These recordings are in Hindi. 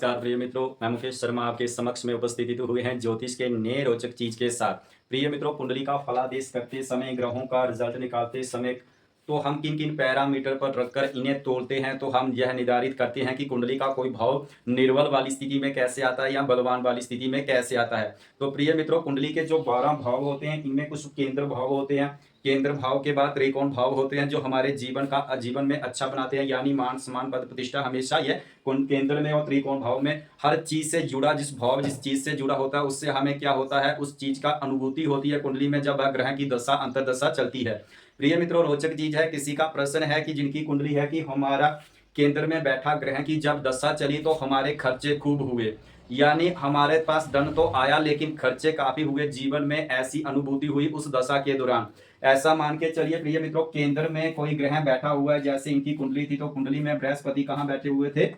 नमस्कार प्रिय मित्रों, मैं मुकेश शर्मा आपके समक्ष में उपस्थित हुए हैं ज्योतिष के नए रोचक चीज के साथ। प्रिय मित्रों, कुंडली का फलादेश करते समय, ग्रहों का रिजल्ट निकालते समय तो हम किन किन पैरामीटर पर रखकर इन्हें तोड़ते हैं, तो हम यह निर्धारित करते हैं कि कुंडली का कोई भाव निर्बल वाली स्थिति में कैसे आता है या बलवान वाली स्थिति में कैसे आता है। तो प्रिय मित्रों, कुंडली के जो 12 भाव होते हैं, इनमें कुछ केंद्र भाव होते हैं। केंद्र भाव के बाद त्रिकोण भाव होते हैं, जो हमारे जीवन में अच्छा बनाते हैं, यानी मान सम्मान पद प्रतिष्ठा हमेशा ये केंद्र में और त्रिकोण भाव में हर चीज से जुड़ा, जिस भाव जिस चीज से जुड़ा होता है उससे हमें क्या होता है, उस चीज का अनुभूति होती है कुंडली में जब ग्रह की दशा अंतर्दशा चलती है। प्रिय मित्रों, रोचक चीज है, किसी का प्रश्न है कि जिनकी कुंडली है कि हमारा केंद्र में बैठा ग्रह की जब दशा चली तो हमारे खर्चे खूब हुए, यानी हमारे पास धन तो आया लेकिन खर्चे काफी हुए, जीवन में ऐसी अनुभूति हुई उस दशा के दौरान। ऐसा मान के चलिए प्रिय मित्रों, केंद्र में कोई ग्रह बैठा हुआ है, जैसे इनकी कुंडली थी तो कुंडली में बृहस्पति कहाँ बैठे हुए थे,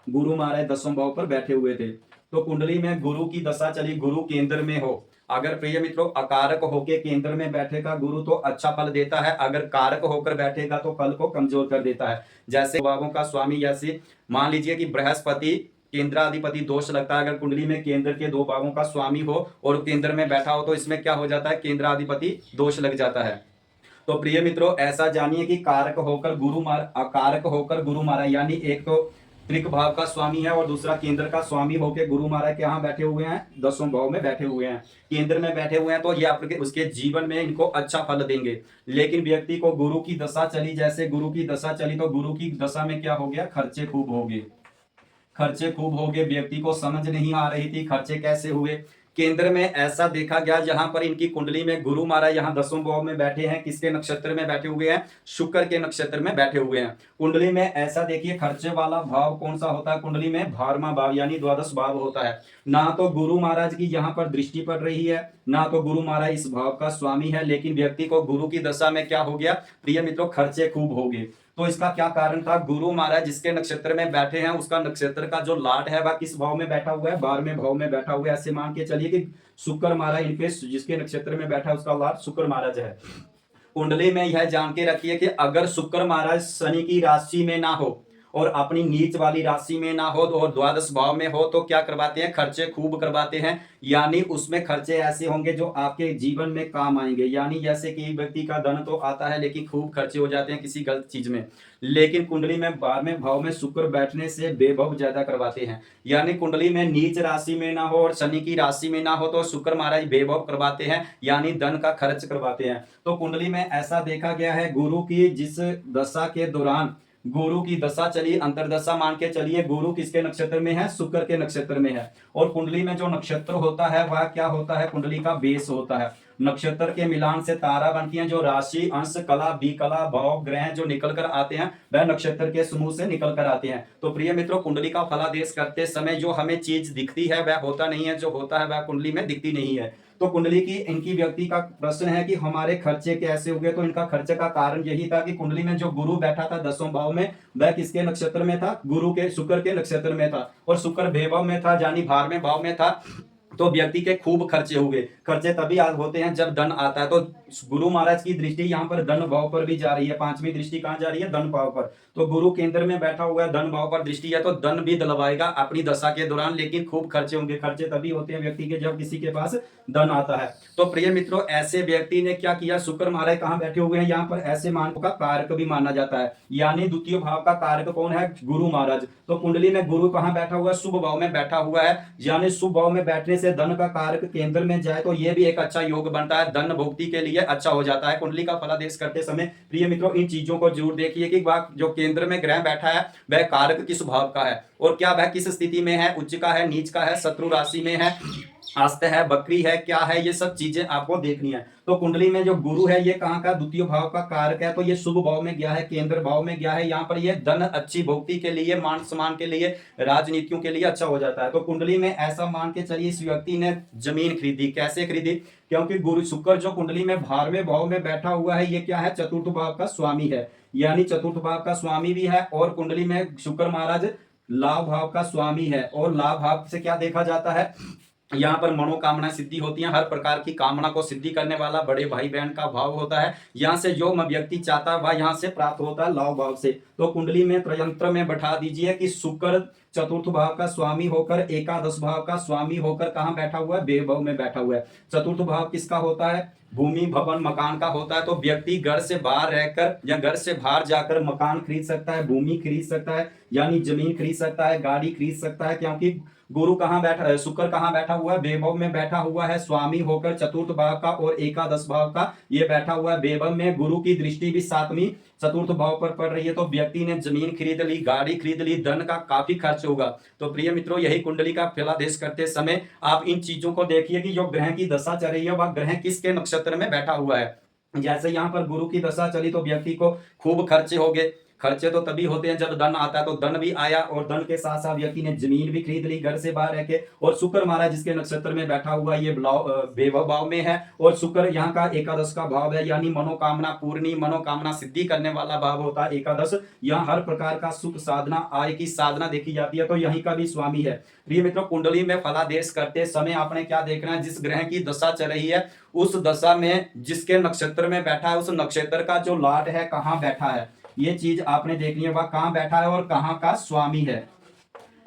गुरु महाराज 10वें भाव पर बैठे हुए थे। तो कुंडली में गुरु की दशा चली, गुरु केंद्र में हो, अगर प्रिय मित्रों अकारक होकर केंद्र में बैठेगा गुरु तो अच्छा फल देता है, अगर कारक होकर बैठेगा तो फल को कमजोर कर देता है। जैसे भावों का स्वामी, जैसे मान लीजिए कि बृहस्पति केंद्राधिपति दोष लगता है, अगर कुंडली में केंद्र के 2 भावों का स्वामी हो और केंद्र में बैठा हो तो इसमें क्या हो जाता है, केंद्राधिपति दोष लग जाता है। तो प्रिय मित्रों, ऐसा जानिए कि कारक होकर गुरु महाराज, यानी एक तो त्रिक भाव का स्वामी है और दूसरा केंद्र का स्वामी होकर गुरु महाराज के यहाँ बैठे हुए हैं, 10वें भाव में बैठे हुए हैं, केंद्र में बैठे हुए हैं, तो ये आपके उसके जीवन में इनको अच्छा फल देंगे। लेकिन व्यक्ति को गुरु की दशा चली, जैसे गुरु की दशा चली तो गुरु की दशा में क्या हो गया, खर्चे खूब हो गए, व्यक्ति को समझ नहीं आ रही थी खर्चे कैसे हुए। केंद्र में ऐसा देखा गया जहां पर इनकी कुंडली में गुरु महाराज यहाँ 10वें भाव में बैठे हैं, किसके नक्षत्र में बैठे हुए हैं, शुक्र के नक्षत्र में बैठे हुए हैं। कुंडली में ऐसा देखिए खर्चे वाला भाव कौन सा होता है, कुंडली में 12वां भाव यानी द्वादश भाव होता है। ना तो गुरु महाराज की यहाँ पर दृष्टि पड़ रही है, ना तो गुरु महाराज इस भाव का स्वामी है, लेकिन व्यक्ति को गुरु की दशा में क्या हो गया प्रिय मित्रों, खर्चे खूब हो गए। तो इसका क्या कारण था, गुरु महाराज जिसके नक्षत्र में बैठे हैं उसका नक्षत्र का जो लाट है वह किस भाव में बैठा हुआ है, 12वें भाव में बैठा हुआ है। ऐसे मान के चलिए कि शुक्र महाराज इनके जिसके नक्षत्र में बैठा है उसका लाट शुक्र महाराज है। कुंडली में यह जान के रखिए कि अगर शुक्र महाराज शनि की राशि में ना हो और अपनी नीच वाली राशि में ना हो और द्वादश भाव में हो तो क्या करवाते हैं, खर्चे खूब करवाते हैं, यानी उसमें खर्चे ऐसे होंगे जो आपके जीवन में काम आएंगे। यानी जैसे कि व्यक्ति का धन तो आता है लेकिन खूब खर्चे हो जाते हैं किसी गलत चीज में। लेकिन कुंडली में 12वें भाव में शुक्र बैठने से बेभव ज्यादा करवाते हैं, यानी कुंडली में नीच राशि में ना हो और शनि की राशि में ना हो तो शुक्र महाराज बेभव करवाते हैं, यानी धन का खर्च करवाते हैं। तो कुंडली में ऐसा देखा गया है, गुरु की जिस दशा के दौरान गुरु की दशा चली, अंतरदशा मान के चलिए, गुरु किसके नक्षत्र में है, शुक्र के नक्षत्र में है, और कुंडली में जो नक्षत्र होता है वह क्या होता है, कुंडली का बेस होता है। नक्षत्र के मिलान से तारा बनती है, जो राशि अंश कला बी कला भाव ग्रह जो निकल कर आते हैं वह नक्षत्र के समूह से निकल कर आते हैं। तो प्रिय मित्रों, कुंडली का फलादेश करते समय जो हमें चीज दिखती है वह होता नहीं है, जो होता है वह कुंडली में दिखती नहीं है। तो कुंडली की इनकी व्यक्ति का प्रश्न है कि हमारे खर्चे कैसे हुए, तो इनका खर्चे का कारण यही था कि कुंडली में जो गुरु बैठा था 10वें भाव में वह किसके नक्षत्र में था, गुरु के शुक्र के नक्षत्र में था, और शुक्र भेवव में था यानी 12वें भाव में था। तो व्यक्ति के खूब खर्चे हुए। खर्चे तभी होते हैं जब धन आता है। तो गुरु महाराज की दृष्टि यहाँ पर धन भाव पर भी जा रही है, 5वीं दृष्टि कहाँ जा रही है, धन भाव पर। तो गुरु केंद्र में बैठा हुआ है, धन भाव पर दृष्टि है, तो धन भी दिलवाएगा अपनी दशा के दौरान, लेकिन खूब खर्चे होंगे। खर्चे तभी होते हैं व्यक्ति के जब किसी के पास धन आता है। तो प्रिय मित्रों, ऐसे व्यक्ति ने क्या किया, शुक्र महाराज कहाँ बैठे हुए हैं, यहाँ पर ऐसे मान का कारक भी माना जाता है, यानी द्वितीय भाव का कारक कौन है, गुरु महाराज। तो कुंडली में गुरु कहाँ बैठा हुआ है, शुभ भाव में बैठा हुआ है, यानी शुभ भाव में बैठने से धन का कारक केंद्र में जाए तो यह भी एक अच्छा योग बनता है, धन भोक्ति के लिए अच्छा हो जाता है। कुंडली का फलादेश करते समय प्रिय मित्रों इन चीजों को जरूर देखिए कि वह जो केंद्र में ग्रह बैठा है वह कारक किस भाव का है और क्या वह किस स्थिति में है, उच्च का है, नीच का है, शत्रु राशि में है, आस्त है, बकरी है, क्या है, ये सब चीजें आपको देखनी है। तो कुंडली में जो गुरु है ये कहाँ का, द्वितीय भाव का कारक है, तो ये शुभ भाव में गया है, केंद्र भाव में गया है, यहाँ पर ये धन अच्छी भोक्ति के लिए, मान सम्मान के लिए, राजनीतियों के लिए अच्छा हो जाता है। तो कुंडली में ऐसा मान के चलिए इस व्यक्ति ने जमीन खरीदी, कैसे खरीदी, क्योंकि गुरु शुक्र जो कुंडली में 12वें भाव में बैठा हुआ है ये क्या है, चतुर्थ भाव का स्वामी है, यानी चतुर्थ भाव का स्वामी भी है, और कुंडली में शुक्र महाराज लाभ भाव का स्वामी है, और लाभ भाव से क्या देखा जाता है, यहाँ पर मनोकामना सिद्धि होती है, हर प्रकार की कामना को सिद्धि करने वाला बड़े भाई बहन का भाव होता है। यहाँ से जो व्यक्ति चाहता है वह यहाँ से प्राप्त होता है लाभ भाव से। तो कुंडली में त्रयंत्र में बैठा दीजिए कि शुक्र चतुर्थ भाव का स्वामी होकर एकादश भाव का स्वामी होकर कहाँ बैठा हुआ है, बेभव में बैठा हुआ है। चतुर्थ भाव किसका होता है, भूमि भवन मकान का होता है। तो व्यक्ति घर से बाहर रहकर या घर से बाहर जाकर मकान खरीद सकता है, भूमि खरीद सकता है, यानी जमीन खरीद सकता है, गाड़ी खरीद सकता है, क्योंकि गुरु कहाँ बैठा है, शुक्र कहाँ बैठा हुआ है, बेभव में बैठा हुआ है, स्वामी होकर चतुर्थ भाव का और एकादश भाव का ये बैठा हुआ है बेभव में। गुरु की दृष्टि भी सातवीं चतुर्थ भाव पर पड़ रही है। तो व्यक्ति ने जमीन खरीद ली, गाड़ी खरीद ली, धन का काफी खर्च होगा। तो प्रिय मित्रों, यही कुंडली का फलादेश करते समय आप इन चीजों को देखिए कि जो ग्रह की दशा चल रही है वह ग्रह किसके नक्षत्र में बैठा हुआ है। जैसे यहाँ पर गुरु की दशा चली तो व्यक्ति को खूब खर्चे हो गए। खर्चे तो तभी होते हैं जब धन आता है, तो धन भी आया और धन के साथ साथ व्यक्ति ने जमीन भी खरीद ली घर से बाहर रह के। और शुक्र महाराज जिसके नक्षत्र में बैठा हुआ ये बेभव भाव में है, और शुक्र यहाँ का एकादश का भाव है, यानी मनोकामना पूर्णी, मनोकामना सिद्धि करने वाला भाव होता है एकादश। यहाँ हर प्रकार का सुख साधना, आय की साधना देखी जाती है, तो यहीं का भी स्वामी है। प्रिय मित्रों, कुंडली में फलादेश करते समय आपने क्या देखना है, जिस ग्रह की दशा चल रही है उस दशा में जिसके नक्षत्र में बैठा है उस नक्षत्र का जो लाट है कहाँ बैठा है, ये चीज आपने देखनी है, वह कहां बैठा है और कहां का स्वामी है।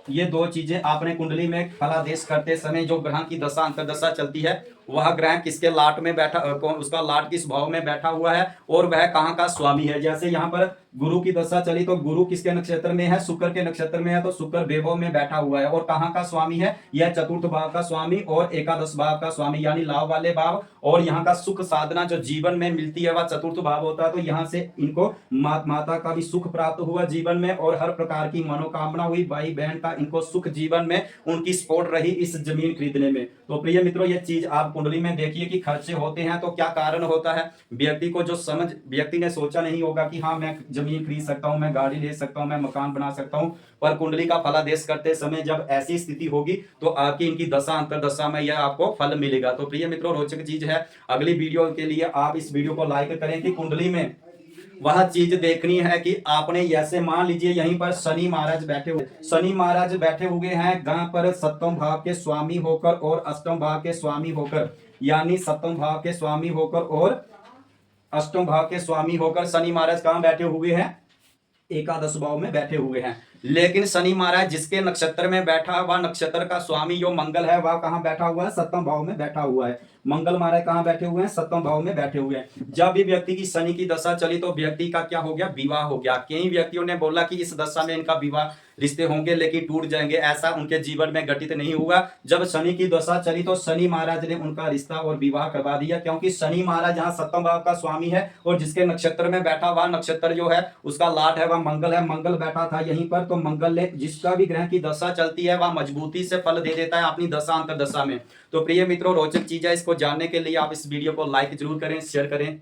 ये दो चीजें आपने कुंडली में फलादेश करते समय जो ग्रह की दशा अंतरदशा चलती है वह ग्रह किसके लाट में बैठा, उसका लाट किस भाव में बैठा हुआ है और वह कहां का स्वामी है। जैसे यहाँ पर गुरु की दशा चली तो गुरु किसके नक्षत्र में है, शुक्र के नक्षत्र में है, तो शुक्र बेभव में बैठा हुआ है और कहां का स्वामी है, यह चतुर्थ भाव का स्वामी और एकादश भाव का स्वामी, यानी लाभ वाले भाव। और यहाँ का सुख साधना जो जीवन में मिलती है वह चतुर्थ भाव होता है। तो यहाँ से इनको माता का भी सुख प्राप्त हुआ जीवन में और हर प्रकार की मनोकामना हुई, भाई बहन का इनको सुख जीवन में उनकी सपोर्ट रही इस जमीन खरीदने में। तो प्रिय मित्रों, ये चीज आप कुंडली में देखिए कि खर्चे होते हैं तो क्या कारण होता है। व्यक्ति को जो समझ, व्यक्ति ने सोचा नहीं होगा कि हाँ मैं जमीन खरीद सकता हूँ, मैं गाड़ी ले सकता हूँ, मैं मकान बना सकता हूँ, पर कुंडली का फलादेश करते समय जब ऐसी स्थिति होगी तो आपकी इनकी दशा अंतरदशा में यह आपको फल मिलेगा। तो प्रिय मित्रों, रोचक चीज है। अगली वीडियो के लिए आप इस वीडियो को लाइक करें कि कुंडली में वह चीज देखनी है कि आपने, जैसे मान लीजिए यहीं पर शनि महाराज बैठे हुए, शनि महाराज बैठे हुए हैं जहां पर सप्तम भाव के स्वामी होकर और अष्टम भाव के स्वामी होकर, यानी सप्तम भाव के स्वामी होकर और अष्टम भाव के स्वामी होकर शनि महाराज कहां बैठे हुए हैं, एकादश भाव में बैठे हुए हैं। लेकिन शनि महाराज जिसके नक्षत्र में बैठा वह नक्षत्र का स्वामी जो मंगल है वह कहां बैठा हुआ है, सप्तम भाव में बैठा हुआ है। मंगल महाराज कहां बैठे हुए हैं, सप्तम भाव में बैठे हुए हैं। जब भी व्यक्ति की शनि की दशा चली तो व्यक्ति का क्या हो गया, विवाह हो गया। कई व्यक्तियों ने बोला कि इस दशा में इनका विवाह, रिश्ते होंगे लेकिन टूट जाएंगे, ऐसा उनके जीवन में घटित नहीं हुआ। जब शनि की दशा चली तो शनि महाराज ने उनका रिश्ता और विवाह करवा दिया, क्योंकि शनि महाराज यहाँ सप्तम भाव का स्वामी है और जिसके नक्षत्र में बैठा वह नक्षत्र जो है उसका लाट है वह मंगल है। मंगल बैठा था यहीं पर, तो मंगल ने जिसका भी ग्रह की दशा चलती है वह मजबूती से फल दे देता है अपनी दशा अंतर दशा में। तो प्रिय मित्रों, रोचक चीज है, इसको जानने के लिए आप इस वीडियो को लाइक जरूर करें, शेयर करें।